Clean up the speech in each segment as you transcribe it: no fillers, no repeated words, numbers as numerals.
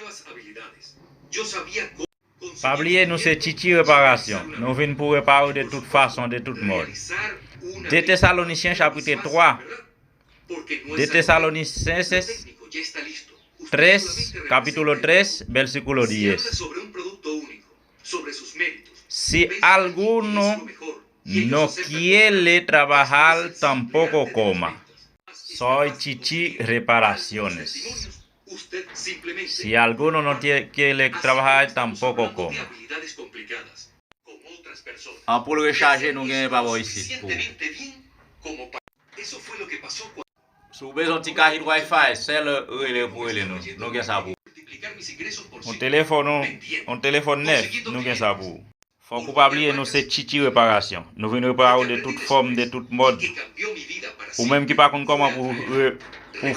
nuevas habilidades. Yo sabía cómo Pas conseguir oublier, nous c'est dinero Titi sin Réparation. realizar una Nous venta. venons pour réparer de Por toute supuesto, façon, de toute mode. realizar una De venta Thessaloniciens no es chapitre fácil, 3. ¿verdad? Porque no De es algo técnico. Lo Thessalonicenses técnico ya está listo. Usted 3, solamente capítulo representa 3, versículo si habla 10. sobre un producto único, sobre sus méritos. Si Ves a alguien que es alguno lo mejor y ellos no aceptan quiere comprar, trabajar, esto es el simple tampoco arte de las coma. ventas. Es Soy capaz de Chichi conseguir algunos Reparaciones. testimonios. Usted simplemente Si alguno no quiere así trabajar, estamos tampoco hablando de coma. habilidades complicadas con otras personas. Ah, pour le Que recharger, sean nous lo gagnons pas ici. suficientemente bien como para... Eso fue lo que pasó cuando Si vous avez besoin de petit carré de Wi-Fi, c'est le relais pour nous. Nous gagnons ça pour. multiplicar mis ingresos por Un 5. téléphone neuf, nous gagnons ça pour. Faut que pas oublier, nous c'est Chichi Réparation. Nous venons réparer de toute forme, de toute mode. Ou même qui pas comment pour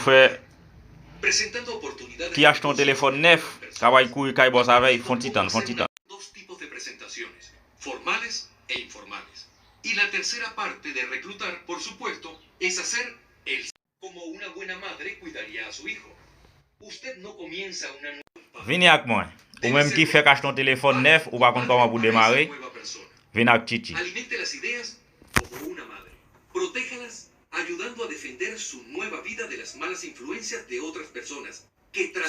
faire qui achète un téléphone neuf, travaille couille, caille boss avec, font titan. Dos tipos de presentaciones, formales e informales. Y la tercera parte de reclutar, por supuesto, es hacer el como una buena madre cuidaría a su hijo. Usted no comienza una nueva Venez avec moi. Ou même qui fait acheter un téléphone neuf, ou pas comment pour démarrer, venez avec Chichi. Alimente las ideas como una madre. Protéjalas ayudando a defender su nueva vida de las malas influencias de otras personas.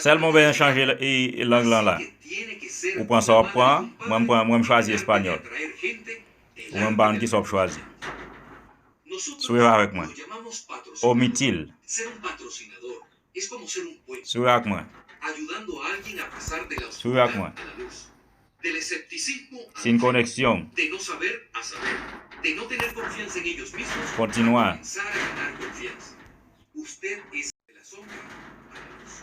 Seulement bien changer l'anglais là. Ou prend ça au point, moi me choisir espagnol. Ou même ban qui soit choisi. Suivez avec moi. Omitil. Suivez avec moi. Ayudando a alguien a pasar de la Suivez avec oscuridad moi. a la luz, del escepticismo a Sin conexión. de no saber a saber, de no tener confianza en ellos mismos, Continuar. a comenzar a ganar confianza. Usted es de la sombra a la luz.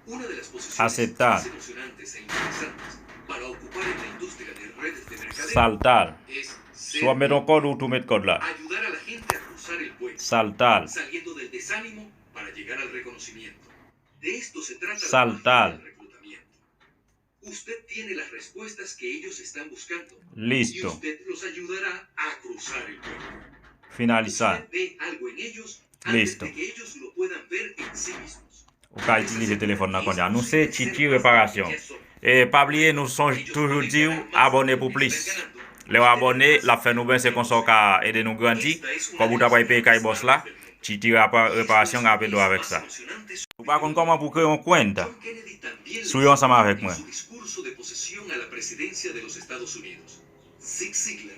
Una de las posiciones Aceptar. más emocionantes e interesantes para ocupar en la industria de redes de mercadeo Saltar. es ser Soit mettre un code ou tout mettre code là. ayudar a la gente a cruzar el puente, Saltar. saliendo del desánimo para llegar al reconocimiento. De esto se trata la Saltar. magia del reclutamiento. Usted tiene las respuestas que ellos están buscando. Listo. Y usted los ayudará a cruzar el puente. Finalizar. Usted ve algo en ellos antes Listo. de que ellos lo puedan ver en sí mismos. Ou ka utiliser téléphone nan kon ya. Nous c'est Chichi Réparation. Et pas oublier, nous sommes toujours dire abonner pour plus. Les abonnés, la fin nous ben c'est qu'on soit ka aider nous grandir. Comme vous t'avez payé kay boss là, Chichi Réparation a pédo avec ça. Ou pas comment pour créer un compte. John Kennedy también Suivez ensemble avec moi. su discurso de posesión a la presidencia de los Estados Unidos. Zig Ziglar